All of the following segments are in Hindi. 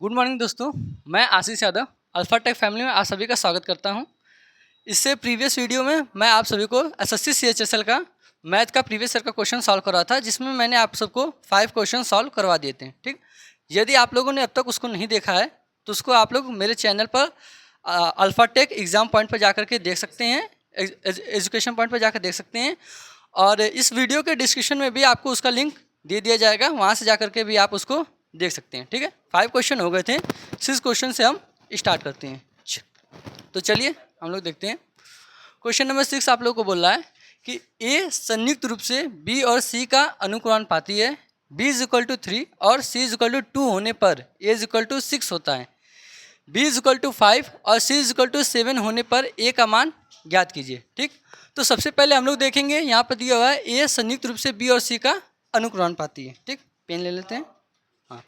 गुड मॉर्निंग दोस्तों, मैं आशीष यादव अल्फा टेक फैमिली में आप सभी का स्वागत करता हूं। इससे प्रीवियस वीडियो में मैं आप सभी को एसएससी सीएचएसएल का मैथ का प्रीवियस ईयर का क्वेश्चन सॉल्व करवा था, जिसमें मैंने आप सबको 5 क्वेश्चन सॉल्व करवा दिए थे। ठीक, यदि आप लोगों ने अब तक उसको नहीं देखा है तो उसको आप लोग मेरे चैनल पर अल्फा टेक एग्जाम पॉइंट पर जाकर के देख सकते हैं, एजुकेशन पॉइंट पर जाकर देख सकते हैं। और इस वीडियो के डिस्क्रिप्शन में भी आपको उसका लिंक दे दिया जाएगा, वहाँ से जाकर के भी आप उसको देख सकते हैं। ठीक है, 5 क्वेश्चन हो गए थे, 6 क्वेश्चन से हम स्टार्ट करते हैं। तो चलिए हम लोग देखते हैं। क्वेश्चन नंबर 6 आप लोगों को बोल रहा है कि ए संयुक्त रूप से बी और सी का अनुक्रमानुपाती है। बी इज इक्वल टू 3 और सी इज इक्वल टू 2 होने पर ए इज इक्वल टू 6 होता है। बी इज इक्वल टू 5 और सी इज इक्वल टू 7 होने पर ए का मान ज्ञात कीजिए। ठीक, तो सबसे पहले हम लोग देखेंगे, यहाँ पर दिया हुआ है ए संयुक्त रूप से बी और सी का अनुक्रमानुपाती है। ठीक, पेन ले लेते हैं। हाँ,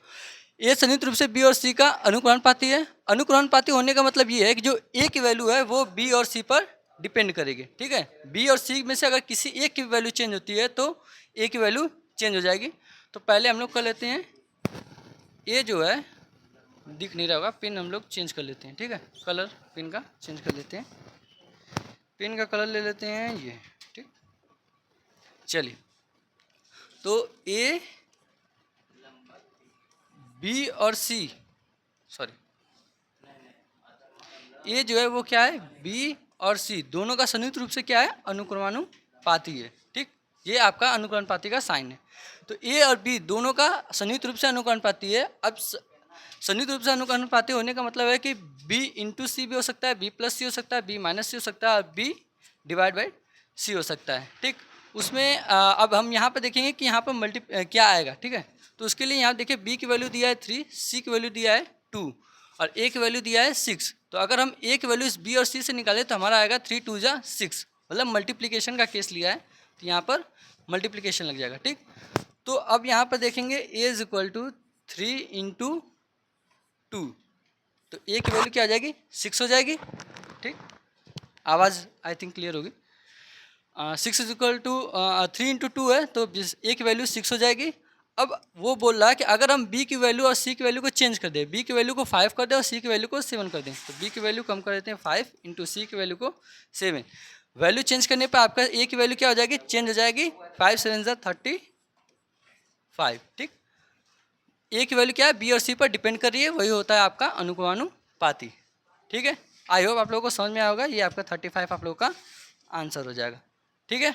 ए संयुक्त रूप से बी और सी का अनुक्रमानुपाती है। अनुक्रमानुपाती होने का मतलब ये है कि जो ए की वैल्यू है वो बी और सी पर डिपेंड करेगी। ठीक है, बी और सी में से अगर किसी एक की वैल्यू चेंज होती है तो ए की वैल्यू चेंज हो जाएगी। तो पहले हम लोग कर लेते हैं, ए जो है दिख नहीं रहा होगा, पिन हम लोग चेंज कर लेते हैं। ठीक है, कलर पिन का चेंज कर लेते हैं। पिन का कलर ले लेते हैं ये। ठीक, चलिए, तो ए बी और सी, सॉरी, ये जो है वो क्या है, बी और सी दोनों का संयुक्त रूप से क्या है, अनुक्रमानुपाती है। ठीक, ये आपका अनुक्रमानुपाती का साइन है। तो ए और बी दोनों का संयुक्त रूप से अनुक्रमानुपाती है। अब संयुक्त रूप से अनुक्रमानुपाती होने का मतलब है कि बी इंटू सी भी हो सकता है, बी प्लस सी हो सकता है, बी माइनस सी हो सकता है और बी डिवाइड बाई सी हो सकता है। ठीक, उसमें अब हम यहाँ पर देखेंगे कि यहाँ पर क्या आएगा। ठीक है, तो उसके लिए यहाँ देखिए बी की वैल्यू दिया है 3, सी की वैल्यू दिया है 2 और ए की वैल्यू दिया है 6। तो अगर हम ए की वैल्यू बी और सी से निकालें तो हमारा आएगा 3 2 जा 6, मतलब मल्टीप्लिकेशन का केस लिया है तो यहाँ पर मल्टीप्लिकेशन लग जाएगा। ठीक, तो अब यहाँ पर देखेंगे ए इज इक्वल टू 3 इंटू 2, तो ए की वैल्यू क्या हो जाएगी, 6 हो जाएगी। ठीक, आवाज़ आई थिंक क्लियर होगी। 6 इज इक्वल टू 3 इंटू 2 है तो ए की वैल्यू 6 हो जाएगी। अब वो बोल रहा है कि अगर हम बी की वैल्यू और सी की वैल्यू को चेंज कर दें, बी की वैल्यू को 5 कर दें और सी की वैल्यू को 7 कर दें, तो बी की वैल्यू कम कर देते हैं 5 इंटू सी की वैल्यू को 7। वैल्यू चेंज करने पर आपका ए की वैल्यू क्या हो जाएगी, चेंज हो जाएगी, 5 7 35। ठीक, ए की वैल्यू क्या है, बी और सी पर डिपेंड कर रही है, वही होता है आपका अनुक्रमानुपाती। ठीक है, आई होप आप लोगों को समझ में आया होगा। ये आपका 35 आप लोगों का आंसर हो जाएगा। ठीक है,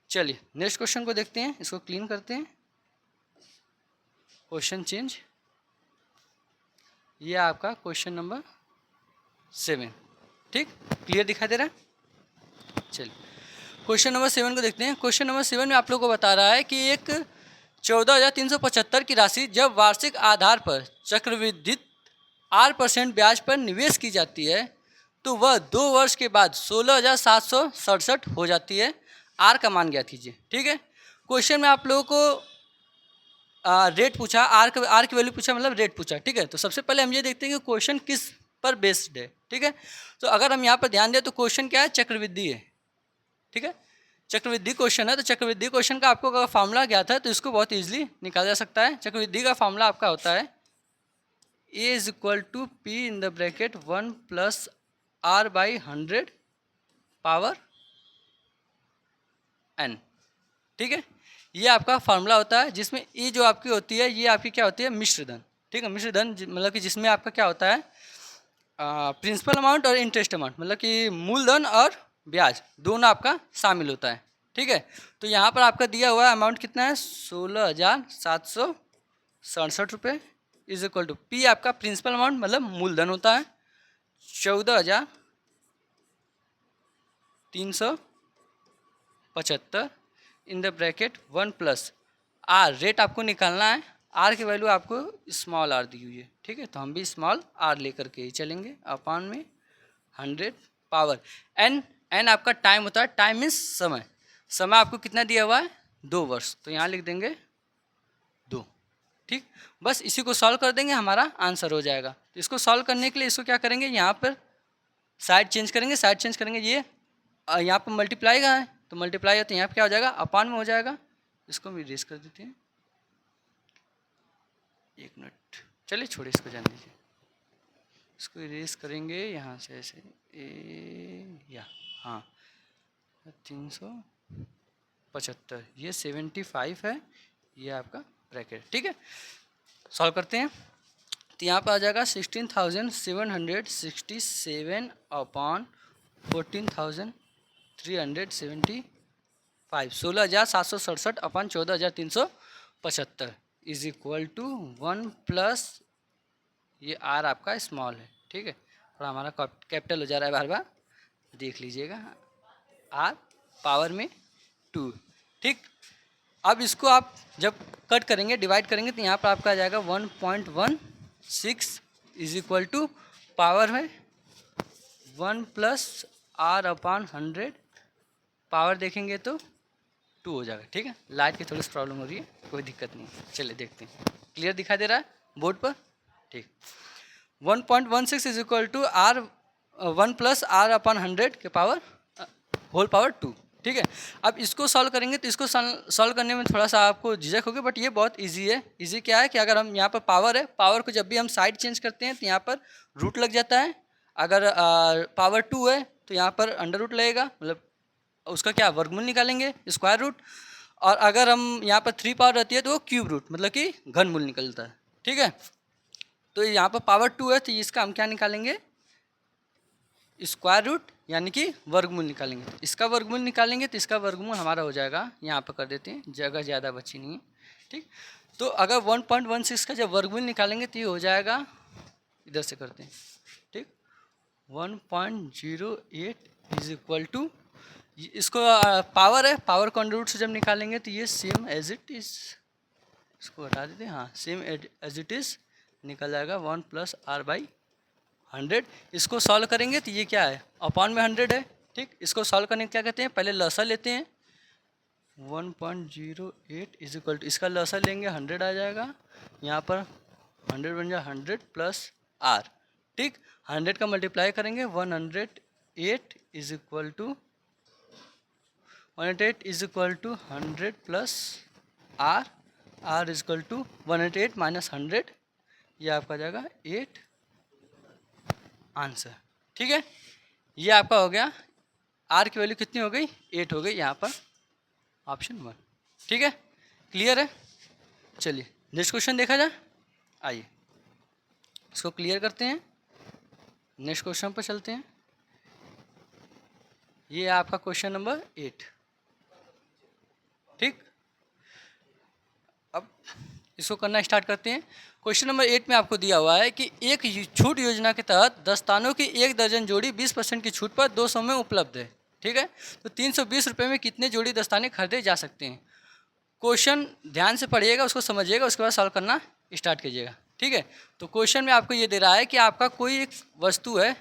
चलिए नेक्स्ट क्वेश्चन को देखते हैं, इसको क्लीन करते हैं। क्वेश्चन चेंज, ये आपका क्वेश्चन नंबर 7। ठीक, क्लियर दिखाई दे रहा है। चलिए क्वेश्चन नंबर 7 को देखते हैं। क्वेश्चन नंबर 7 में आप लोगों को बता रहा है कि एक 14,375 की राशि जब वार्षिक आधार पर चक्रवृद्धि 8% ब्याज पर निवेश की जाती है तो वह 2 वर्ष के बाद 16,767 हो जाती है। आर का मान ज्ञात कीजिए। ठीक है, क्वेश्चन में आप लोगों को रेट पूछा, आर की वैल्यू पूछा, मतलब रेट पूछा। ठीक है, तो सबसे पहले हम ये देखते हैं कि क्वेश्चन किस पर बेस्ड है। ठीक है, तो अगर हम यहाँ पर ध्यान दें तो क्वेश्चन क्या है, चक्रवृद्धि है। ठीक है, चक्रवृद्धि क्वेश्चन है, तो चक्रवृद्धि क्वेश्चन का आपको अगर फॉर्मूला ज्ञात है तो इसको बहुत ईजिली निकाला जा सकता है। चक्रवृद्धि का फॉर्मूला आपका होता है A is equal to P in the bracket 1 plus R by 100 power N. ठीक है, ये आपका फार्मूला होता है, जिसमें ई जो आपकी होती है ये आपकी क्या होती है, मिश्र धन। ठीक है, मिश्र धन मतलब कि जिसमें आपका क्या होता है, प्रिंसिपल अमाउंट और इंटरेस्ट अमाउंट, मतलब कि मूलधन और ब्याज दोनों आपका शामिल होता है। ठीक है, तो यहाँ पर आपका दिया हुआ अमाउंट कितना है, 16,767 रुपये इज इक्वल टू पी आपका प्रिंसिपल अमाउंट मतलब मूलधन होता है 14,375 in the bracket 1 plus R, rate आपको निकालना है। आर की वैल्यू आपको स्मॉल आर दी हुई है। ठीक है, तो हम भी स्मॉल आर लेकर के ही चलेंगे। अपान में 100 पावर एन, एन आपका टाइम होता है, टाइम मीन्स समय। समय आपको कितना दिया हुआ है, 2 वर्ष, तो यहाँ लिख देंगे 2। ठीक, बस इसी को सॉल्व कर देंगे, हमारा आंसर हो जाएगा। तो इसको सॉल्व करने के लिए इसको क्या करेंगे, यहाँ पर साइड चेंज करेंगे, साइड चेंज करेंगे, ये यहाँ पर मल्टीप्लाई का है तो मल्टीप्लाई है तो यहाँ पर क्या हो जाएगा, अपान में हो जाएगा। इसको भी रेस कर देते हैं, 1 मिनट। चलिए छोड़िए, इसको जान दीजिए, इसको इरेज करेंगे यहाँ से ऐसे या हाँ 375, ये 75 है, ये आपका ब्रैकेट। ठीक है, सॉल्व करते हैं। तो यहाँ पर आ जाएगा 16,767 upon 14,375, 16,767 upon 14,375 is equal to 1 plus ये आर आपका स्मॉल है। ठीक है, थोड़ा हमारा कैपिटल हो जा रहा है, बार बार देख लीजिएगा, आर पावर में 2। ठीक, अब इसको आप जब कट करेंगे, डिवाइड करेंगे, तो यहाँ पर आपका आ जाएगा 1.16 इज इक्वल टू पावर में 1 प्लस आर अपॉन 100, पावर देखेंगे तो 2 हो जाएगा। ठीक है, लाइट की थोड़ी सी प्रॉब्लम हो रही है, कोई दिक्कत नहीं, चलिए देखते हैं, क्लियर दिखाई दे रहा है बोर्ड पर। ठीक, 1.16 is equal to R 1 plus R upon 100 के पावर होल पावर 2। ठीक है, अब इसको सॉल्व करेंगे तो इसको सॉल्व करने में थोड़ा सा आपको झिझक होगी, बट ये बहुत इजी है। इजी क्या है कि अगर हम यहाँ पर पावर है, पावर को जब भी हम साइड चेंज करते हैं तो यहाँ पर रूट लग जाता है। अगर पावर 2 है तो यहाँ पर अंडर रूट लगेगा, मतलब उसका क्या वर्गमूल निकालेंगे, स्क्वायर रूट। और अगर हम यहाँ पर 3 पावर रहती है तो वो क्यूब रूट, मतलब कि घनमूल निकलता है। ठीक है, तो यहाँ पर पावर 2 है तो इसका हम क्या निकालेंगे, स्क्वायर रूट, यानी कि वर्गमूल निकालेंगे। तो इसका वर्गमूल निकालेंगे तो इसका वर्गमूल हमारा हो जाएगा, यहाँ पर कर देते हैं, जगह ज़्यादा बची नहीं है। ठीक, तो अगर 1.16 का जब वर्गमूल निकालेंगे तो ये हो जाएगा, इधर से करते हैं। ठीक, 1.08 इज इक्वल टू, इसको पावर है, पावर को अंडर रूट से जब निकालेंगे तो ये सेम एज इट इज़, इसको हटा देते हैं, हाँ सेम एज इट इज़ निकल जाएगा 1 प्लस आर बाई 100। इसको सॉल्व करेंगे तो ये क्या है, अपॉन में 100 है। ठीक, इसको सॉल्व करने क्या कहते हैं, पहले लसा लेते हैं, 1.08 इज इक्वल टू, इसका लसा लेंगे 100 आ जाएगा, यहाँ पर 100 बन जाए 100 प्लस आर। ठीक, 100 का मल्टीप्लाई करेंगे, 108 is equal to 108 is equal to 100 plus R, R is equal to 108 minus 100, ये आपका जाएगा 8 आंसर। ठीक है, ये आपका हो गया, आर की वैल्यू कितनी हो गई, 8 हो गई यहाँ पर, ऑप्शन 1। ठीक है, क्लियर है। चलिए नेक्स्ट क्वेश्चन देखा जाए, आइए इसको क्लियर करते हैं, नेक्स्ट क्वेश्चन पर चलते हैं। ये आपका क्वेश्चन नंबर 8। ठीक, अब इसको करना स्टार्ट करते हैं। क्वेश्चन नंबर 8 में आपको दिया हुआ है कि एक छूट योजना के तहत दस्तानों की 1 दर्जन जोड़ी 20% की छूट पर 200 में उपलब्ध है। ठीक है, तो 320 रुपये में कितने जोड़ी दस्ताने खरीदे जा सकते हैं। क्वेश्चन ध्यान से पढ़िएगा, उसको समझिएगा, उसके बाद सॉल्व करना स्टार्ट कीजिएगा। ठीक है, तो क्वेश्चन में आपको ये दे रहा है कि आपका कोई एक वस्तु है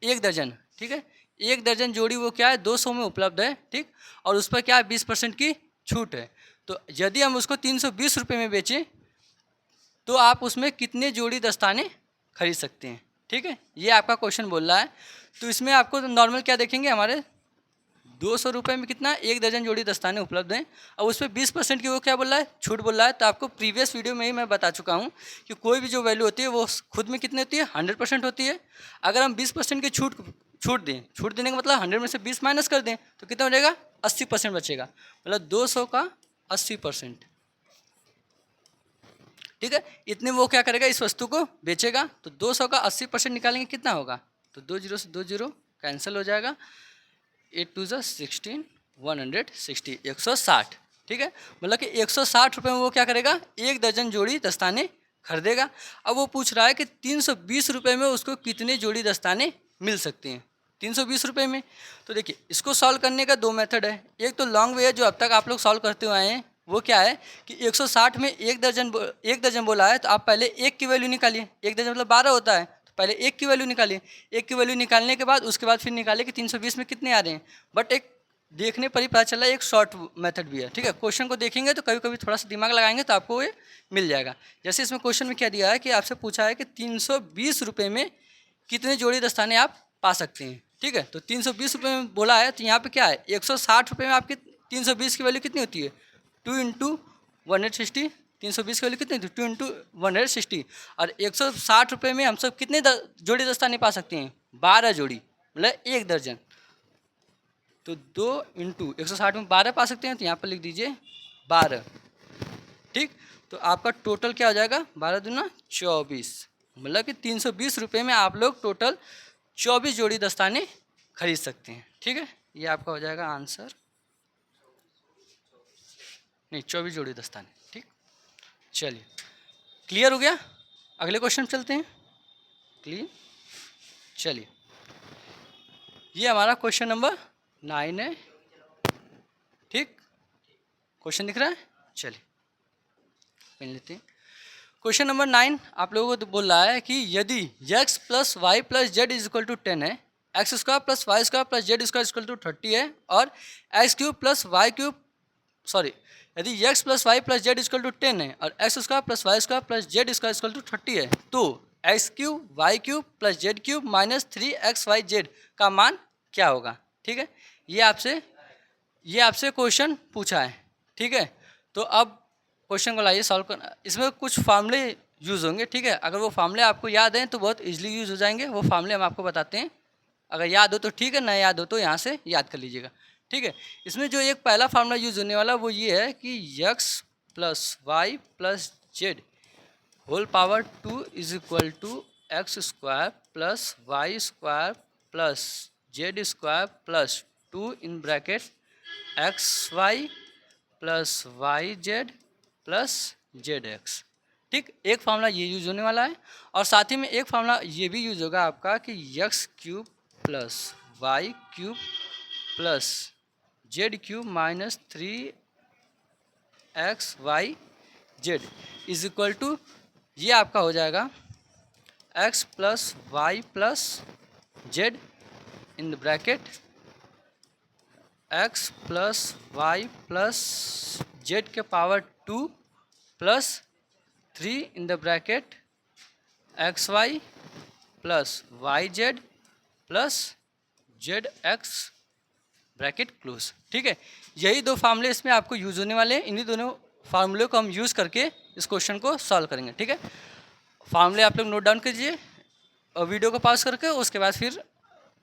1 दर्जन, ठीक है, 1 दर्जन जोड़ी वो क्या है 200 में उपलब्ध है। ठीक, और उस पर क्या है 20% की छूट है। तो यदि हम उसको 320 रुपये में बेचें तो आप उसमें कितने जोड़ी दस्ताने खरीद सकते हैं। ठीक है, ये आपका क्वेश्चन बोल रहा है। तो इसमें आपको नॉर्मल क्या देखेंगे, हमारे 200 रुपये में कितना 1 दर्जन जोड़ी दस्ताने उपलब्ध हैं, और उस पर 20% की वो क्या बोल रहा है, छूट बोल रहा है। तो आपको प्रीवियस वीडियो में ही मैं बता चुका हूँ कि कोई भी जो वैल्यू होती है वो खुद में कितनी होती है 100% होती है। अगर हम 20% की छूट दें, छूट देने का मतलब 100 में से 20 माइनस कर दें तो कितना हो जाएगा 80% बचेगा, मतलब 200 का 80%। ठीक है, इतने वो क्या करेगा, इस वस्तु को बेचेगा। तो 200 का 80% निकालेंगे कितना होगा, तो 2 जीरो से 2 जीरो कैंसिल हो जाएगा, 8 2 16 160 160। ठीक है, मतलब कि 160 रुपये में वो क्या करेगा 1 दर्जन जोड़ी दस्ताने खरीदेगा। अब वो पूछ रहा है कि 320 रुपये में उसको कितने जोड़ी दस्ताने मिल सकते हैं 320 रुपये में। तो देखिए इसको सॉल्व करने का 2 मेथड है। एक तो लॉन्ग वे है जो अब तक आप लोग सॉल्व करते हुए आए हैं, वो क्या है कि 160 में 1 दर्जन बोला है, तो आप पहले 1 की वैल्यू निकालिए। 1 दर्जन मतलब 12 होता है, तो पहले 1 की वैल्यू निकालिए। 1 की वैल्यू निकालने के बाद उसके बाद फिर निकालिए कि 320 में कितने आ रहे हैं। बट एक देखने पर ही पता चला एक शॉर्ट मेथड भी है। ठीक है, क्वेश्चन को देखेंगे तो कभी कभी थोड़ा सा दिमाग लगाएंगे तो आपको ये मिल जाएगा। जैसे इसमें क्वेश्चन में क्या दिया है कि आपसे पूछा है कि 320 रुपये में कितने जोड़ी दस्ताने आप पा सकते हैं। ठीक है, तो 320 रुपये में बोला है, तो यहाँ पे क्या है 160 रुपये में आपकी 320 की वैल्यू कितनी होती है 2 × 160 320 की वैल्यू कितनी थी 2 इंटू 160, और 160 रुपये में हम सब कितने जोड़ी दस्ताने पा सकते हैं 12 जोड़ी, मतलब 1 दर्जन। तो 2 इंटू 160 में 12 पा सकते हैं, तो यहाँ पर लिख दीजिए 12। ठीक, तो आपका टोटल क्या हो जाएगा 12 दूना 24, मतलब कि 320 रुपये में आप लोग टोटल 24 जोड़ी दस्ताने खरीद सकते हैं। ठीक है, ये आपका हो जाएगा आंसर, नहीं 24 जोड़ी दस्ताने। ठीक, चलिए क्लियर हो गया, अगले क्वेश्चन चलते हैं। क्लियर, चलिए ये हमारा क्वेश्चन नंबर 9 है। ठीक, क्वेश्चन दिख रहा है, चलिए पेन लेते हैं। क्वेश्चन नंबर 9 आप लोगों को बोल रहा है कि यदि x plus Y plus Z is equal to 10 है, X square plus Y square plus Z square equal to 30 है, और X cube plus Y cube sorry यदि x plus Y plus Z equal to 10 है और X square plus Y square plus Z square equal to 30 है, तो X cube Y cube plus Z cube minus 3xyz का मान क्या होगा। ठीक है, ये आपसे क्वेश्चन पूछा है। ठीक है, तो अब क्वेश्चन को लाइए सॉल्व करना। इसमें कुछ फार्मूले यूज़ होंगे। ठीक है, अगर वो फार्मूले आपको याद हैं तो बहुत इजीली यूज़ हो जाएंगे। वो फार्मूले हम आपको बताते हैं, अगर याद हो तो ठीक है, ना याद हो तो यहाँ से याद कर लीजिएगा। ठीक है, इसमें जो एक पहला फार्मूला यूज़ होने वाला वो ये है कि x plus Y plus Z whole power 2 is equal to X square plus Y square plus Z square plus 2 in bracket X Y plus Y Z plus Z X. ठीक, एक फार्मूला ये यूज होने वाला है, और साथ ही में एक फार्मूला ये भी यूज होगा आपका कि X cube plus Y cube plus Z cube minus 3xyz is equal to, ये आपका हो जाएगा x plus Y plus Z in the bracket x plus Y plus Z के power 2 plus 3 in the bracket xy plus Y Z plus Z X bracket close. ठीक है, यही दो फार्मूले इसमें आपको यूज होने वाले हैं। इन्हीं दोनों फार्मूले को हम यूज़ करके इस क्वेश्चन को सॉल्व करेंगे। ठीक है, फार्मूले आप लोग नोट डाउन कीजिए और वीडियो को पॉज करके उसके बाद फिर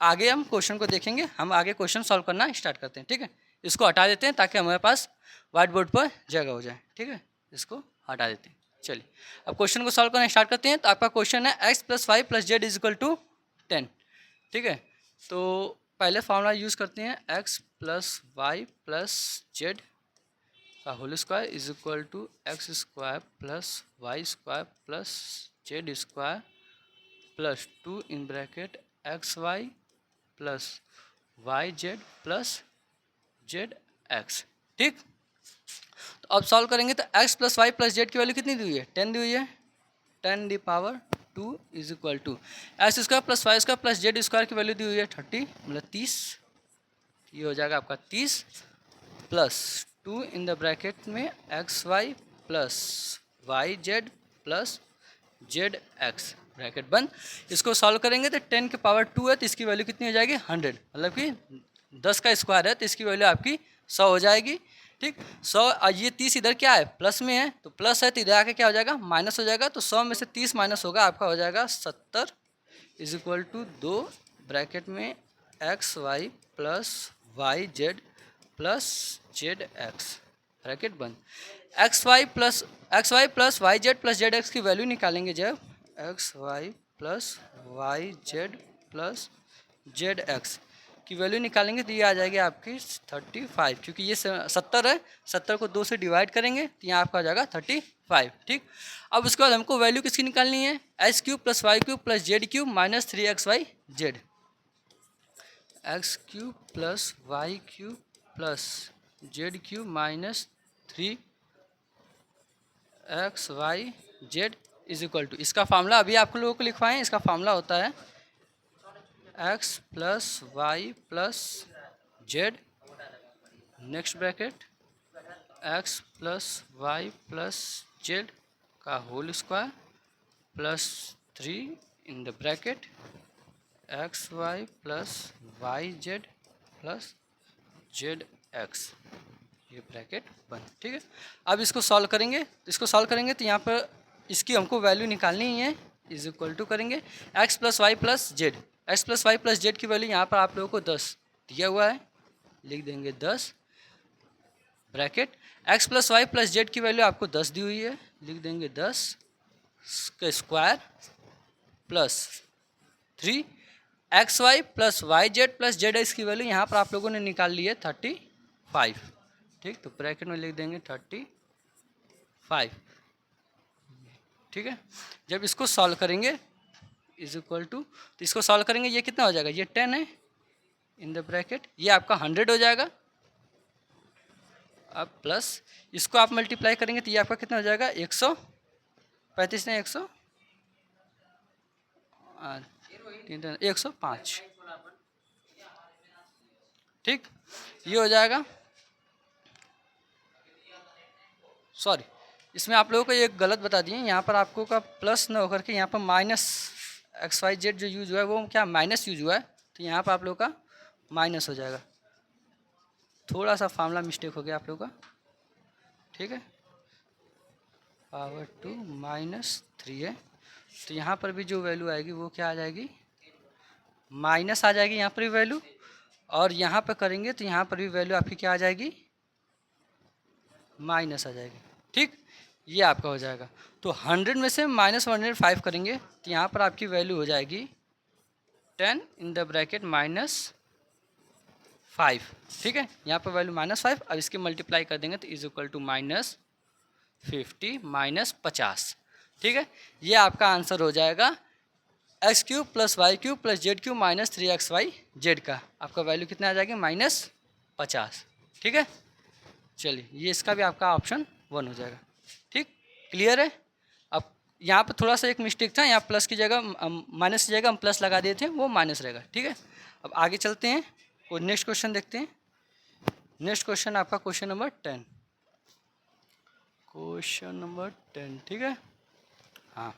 आगे हम क्वेश्चन को देखेंगे। हम आगे क्वेश्चन सॉल्व करना स्टार्ट करते हैं। ठीक है, इसको हटा देते हैं ताकि हमारे पास व्हाइट बोर्ड पर जगह हो जाए। ठीक है, इसको हटा देते हैं। चलिए अब क्वेश्चन को सॉल्व करना स्टार्ट करते हैं। तो आपका क्वेश्चन है x plus Y plus Z is equal to 10। ठीक है, तो पहले फार्मूला यूज़ करते हैं x plus Y plus Z का whole square is equal to X square plus Y square plus Z square plus 2 in bracket X Y plus Y Z plus Z X. ठीक, तो अब सॉल्व करेंगे तो x plus Y plus Z की वैल्यू कितनी दी हुई है 10 दी हुई है, 10 दी power 2 is equal to X square plus Y square plus Z square की वैल्यू दी हुई है 30, मतलब 30। ये हो जाएगा आपका 30 प्लस 2 इन द ब्रैकेट में X Y plus Y Z plus Z X bracket बंद। इसको सॉल्व करेंगे तो 10 के पावर 2 है तो इसकी वैल्यू कितनी हो जाएगी 100, मतलब कि 10 का स्क्वायर है तो इसकी वैल्यू आपकी 100 हो जाएगी। ठीक, 100 और ये 30 इधर क्या है प्लस में है, तो प्लस है तो इधर आके क्या हो जाएगा माइनस हो जाएगा। तो 100 में से 30 माइनस होगा, आपका हो जाएगा 70 इज इक्वल टू 2 ब्रैकेट में X Y plus Y Z plus Z X bracket बंद। X Y plus Y Z plus Z X की वैल्यू निकालेंगे जब X Y plus Y Z plus Z X की वैल्यू निकालेंगे तो ये आ जाएगी आपकी 35, क्योंकि ये 70 है, 70 को 2 से डिवाइड करेंगे तो यहाँ आपका आ जाएगा 35। ठीक, अब उसके बाद हमको वैल्यू किसकी निकालनी है X cube plus Y cube plus Z cube minus 3xyz। X cube plus Y cube plus Z cube minus 3xyz is equal to, इसका फार्मूला अभी आप लोगों को लिखवाएं। इसका फार्मूला होता है x plus Y plus Z next bracket x plus Y plus Z का whole square plus 3 in the bracket X Y plus Y Z plus Z X. ये ये ब्रैकेट बंद। ठीक है, अब इसको सॉल्व करेंगे। तो यहाँ पर इसकी हमको वैल्यू निकालनी ही है। इज इक्वल टू करेंगे x plus Y plus Z. X plus Y plus Z की वैल्यू यहाँ पर आप लोगों को 10 दिया हुआ है, लिख देंगे 10 bracket. x plus Y plus Z की वैल्यू आपको 10 दी हुई है, लिख देंगे 10 का square plus 3 X Y plus Y Z plus Z X की वैल्यू यहाँ पर आप लोगों ने निकाल ली है 35। ठीक, तो ब्रैकेट में लिख देंगे 35। ठीक है, जब इसको सॉल्व करेंगे इज इक्वल टू, तो इसको सॉल्व करेंगे ये कितना हो जाएगा, ये 10 है इन द ब्रैकेट, ये आपका 100 हो जाएगा। अब प्लस इसको आप मल्टीप्लाई करेंगे तो ये आपका कितना हो जाएगा 135 नहीं 105। ठीक, ये हो जाएगा। सॉरी, इसमें आप लोगों को एक गलत बता दिए, यहाँ पर आपको का प्लस न होकर के यहाँ पर माइनस एक्स वाई जेड जो यूज हुआ है वो क्या माइनस यूज हुआ है, तो यहाँ पर आप लोगों का माइनस हो जाएगा। थोड़ा सा फार्मूला मिस्टेक हो गया आप लोगों का। ठीक है, पावर 2 -3 है, तो यहाँ पर भी जो वैल्यू आएगी वो क्या आ जाएगी, माइनस आ जाएगी यहाँ पर भी वैल्यू, और यहाँ पर करेंगे तो यहाँ पर भी वैल्यू आपकी क्या आ जाएगी, माइनस आ जाएगी। ठीक, ये आपका हो जाएगा। तो 100 में से -105 करेंगे तो यहाँ पर आपकी वैल्यू हो जाएगी 10 इन द ब्रैकेट -5। ठीक है, यहाँ पर वैल्यू -5। अब इसके मल्टीप्लाई कर देंगे तो इज इक्वल टू -50 -50। ठीक है, ये आपका आंसर हो जाएगा x³ + y³ + z³ -3xy z का आपका वैल्यू कितना आ जाएगी -50। ठीक है, चलिए ये इसका भी आपका ऑप्शन 1 हो जाएगा। ठीक, क्लियर है। अब यहाँ पर थोड़ा सा एक मिस्टेक था, यहाँ प्लस की जगह माइनस की जगह हम प्लस लगा दिए थे, वो माइनस रहेगा। ठीक है, अब आगे चलते हैं और नेक्स्ट क्वेश्चन देखते हैं। नेक्स्ट क्वेश्चन आपका क्वेश्चन नंबर 10। क्वेश्चन नंबर 10, ठीक है। हाँ,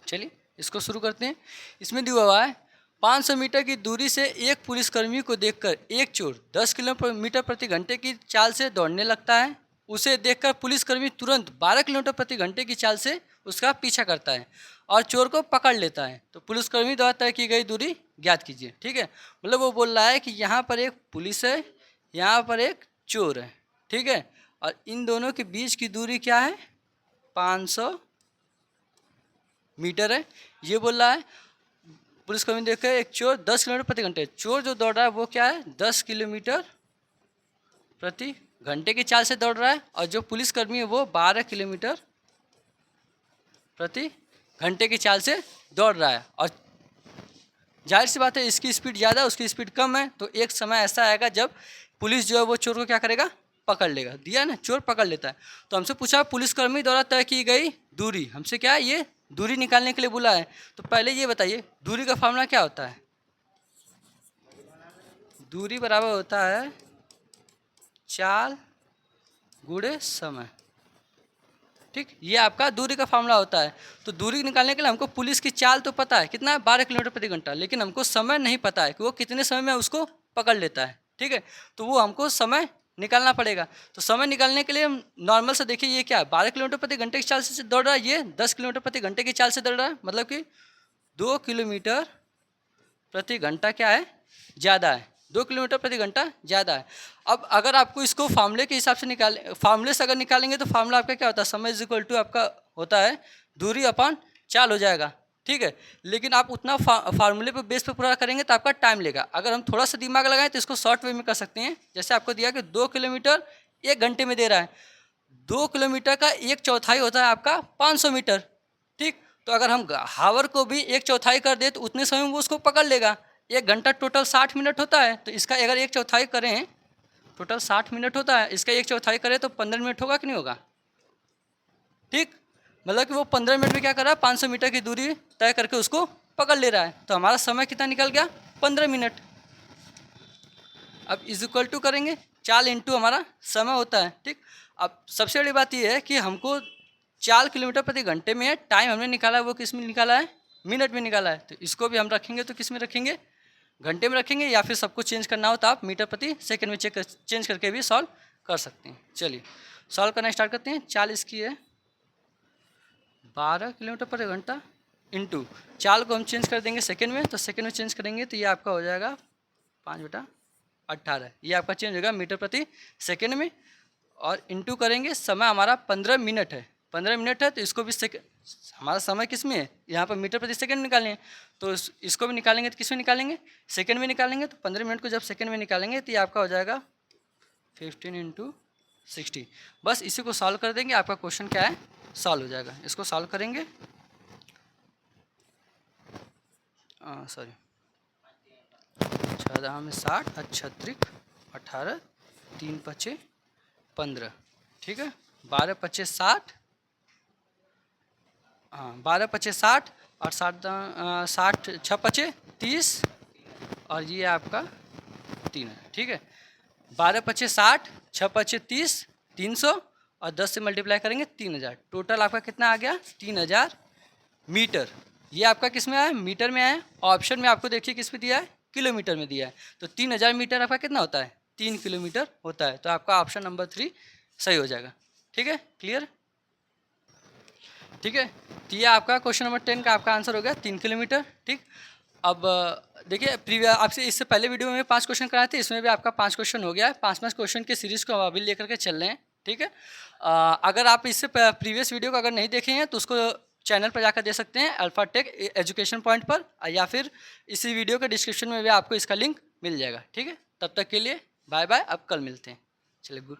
चलिए इसको शुरू करते हैं। इसमें दिया हुआ है 500 मीटर की दूरी से एक पुलिसकर्मी को देखकर एक चोर 10 किलोमीटर प्रति घंटे की चाल से दौड़ने लगता है। उसे देखकर पुलिसकर्मी तुरंत 12 किलोमीटर प्रति घंटे की चाल से उसका पीछा करता है और चोर को पकड़ लेता है। तो पुलिसकर्मी द्वारा तय की गई दूरी ज्ञात कीजिए। ठीक है, मतलब वो बोल रहा है कि यहाँ पर एक पुलिस है, यहाँ पर एक चोर है। ठीक है, और इन दोनों के बीच की दूरी क्या है, 500 मीटर है। ये बोल रहा है पुलिसकर्मी देख एक चोर 10 किलोमीटर प्रति घंटे, चोर जो दौड़ रहा है वो क्या है 10 किलोमीटर प्रति घंटे की चाल से दौड़ रहा है, और जो पुलिसकर्मी है वो 12 किलोमीटर प्रति घंटे की चाल से दौड़ रहा है। और जाहिर सी बात है इसकी स्पीड ज़्यादा है, उसकी स्पीड कम है, तो एक समय ऐसा आएगा जब पुलिस जो है वो चोर को क्या करेगा, पकड़ लेगा। दिया ना, चोर पकड़ लेता है। तो हमसे पूछा पुलिसकर्मी द्वारा तय की गई दूरी, हमसे क्या है ये दूरी निकालने के लिए बोला है। तो पहले ये बताइए दूरी का फार्मूला क्या होता है। दूरी बराबर होता है चाल गुणे समय। ठीक, ये आपका दूरी का फार्मूला होता है। तो दूरी निकालने के लिए हमको पुलिस की चाल तो पता है कितना है 12 किलोमीटर प्रति घंटा, लेकिन हमको समय नहीं पता है कि वो कितने समय में उसको पकड़ लेता है। ठीक है, तो वो हमको समय निकालना पड़ेगा। तो समय निकालने के लिए हम नॉर्मल से देखिए ये क्या है 12 किलोमीटर प्रति घंटे की चाल से दौड़ रहा है, ये 10 किलोमीटर प्रति घंटे की चाल से दौड़ रहा है, मतलब कि 2 किलोमीटर प्रति घंटा क्या है ज़्यादा है, 2 किलोमीटर प्रति घंटा ज़्यादा है। अब अगर आपको इसको फार्मूले के हिसाब से फार्मूले से अगर निकालेंगे तो फार्मूला आपका क्या होता है, समय इज इक्वल टू आपका होता है दूरी अपॉन चाल हो जाएगा। ठीक है, लेकिन आप उतना फार्मूले पे बेस पे पूरा करेंगे तो आपका टाइम लेगा। अगर हम थोड़ा सा दिमाग लगाएं तो इसको शॉर्ट वे में कर सकते हैं। जैसे आपको दिया कि 2 किलोमीटर 1 घंटे में दे रहा है, 2 किलोमीटर का 1/4 होता है आपका 500 मीटर। ठीक, तो अगर हम हावर को भी 1/4 कर दे तो उतने समय में वो उसको पकड़ लेगा। 1 घंटा टोटल 60 मिनट होता है, तो इसका अगर 1/4 करें, टोटल 60 मिनट होता है, इसका 1/4 करें तो 15 मिनट होगा कि नहीं होगा। ठीक, मतलब कि वो 15 मिनट में क्या कर रहा है 500 मीटर की दूरी तय करके उसको पकड़ ले रहा है। तो हमारा समय कितना निकल गया 15 मिनट। अब इज इक्वल टू करेंगे चाल इंटू हमारा समय होता है। ठीक, अब सबसे बड़ी बात यह है कि हमको 4 किलोमीटर प्रति घंटे में टाइम हमने निकाला है वो किस में निकाला है, मिनट में निकाला है। तो इसको भी हम रखेंगे तो किस में रखेंगे, घंटे में रखेंगे, या फिर सबको चेंज करना हो तो आप मीटर प्रति सेकंड में चेंज करके भी सॉल्व कर सकते हैं। चलिए सॉल्व करना स्टार्ट करते हैं। 40 की है 12 किलोमीटर पर घंटा इंटू, चाल को हम चेंज कर देंगे सेकेंड में, तो सेकेंड में चेंज करेंगे तो ये आपका हो जाएगा 5/18, ये आपका चेंज होगा मीटर प्रति सेकेंड में। और इंटू करेंगे, समय हमारा 15 मिनट है, 15 मिनट है तो इसको भी हमारा समय किस में है, यहाँ पर मीटर प्रति सेकंड निकालें, तो इसको भी निकालेंगे तो किस में निकालेंगे, सेकंड में निकालेंगे। तो 15 मिनट को जब सेकंड में निकालेंगे तो ये आपका हो जाएगा 15 × 60। बस इसी को सॉल्व कर देंगे, आपका क्वेश्चन क्या है सॉल्व हो जाएगा। इसको सॉल्व करेंगे, सॉरी 14 में 60, 18, 3 × 15, ठीक है। 12 × 5 = 60, हाँ 12 × 5 = 60 और 60 6 × 5 = 30 और ये आपका 3 है, ठीक है। 12 × 5 = 60, 6 × 5 = 30, 300 और 10 से मल्टीप्लाई करेंगे 3000। टोटल आपका कितना आ गया 3000 मीटर। ये आपका किस में आया, मीटर में आया। ऑप्शन में आपको देखिए किस में दिया है, किलोमीटर में दिया है। तो 3000 मीटर आपका कितना होता है, 3 किलोमीटर होता है। तो आपका ऑप्शन नंबर 3 सही हो जाएगा, ठीक है। क्लियर, ठीक है। तो ये आपका क्वेश्चन नंबर 10 का आपका आंसर हो गया 3 किलोमीटर, ठीक। अब देखिए प्रीवियस आपसे इससे पहले वीडियो में 5 क्वेश्चन कराए थे, इसमें भी आपका 5 क्वेश्चन हो गया है। 5 क्वेश्चन की सीरीज़ को अभी लेकर के चल रहे हैं, ठीक है। अगर आप इससे प्रीवियस वीडियो को अगर नहीं देखे हैं तो उसको चैनल पर जाकर दे सकते हैं, अल्फा टेक एजुकेशन पॉइंट पर, या फिर इसी वीडियो के डिस्क्रिप्शन में भी आपको इसका लिंक मिल जाएगा, ठीक है। तब तक के लिए बाय बाय, अब कल मिलते हैं। चलिए गुड।